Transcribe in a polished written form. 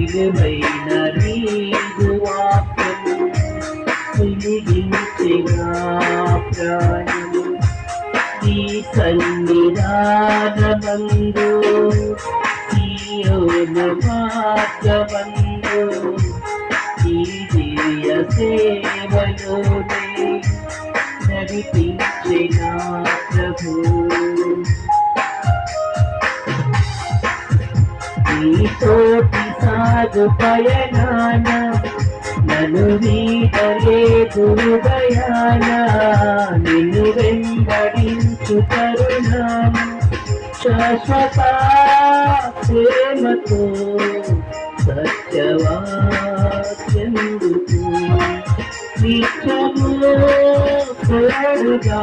విలువైన నీదు వాక్యము వెలిగించెగా ప్రాణము నీ సన్నిధానమందు సియోను మార్గమందు నీ దివ్య సేవలోనే నడిపించిన ప్రభు నీతోటి సాగు పయనాన నన్ను వీడలేదు హృదయాన నిన్ను వెంబడించు తరుణం శాశ్వత ప్రేమతో సత్యవాక్యందుకు నిత్యము తోడుగా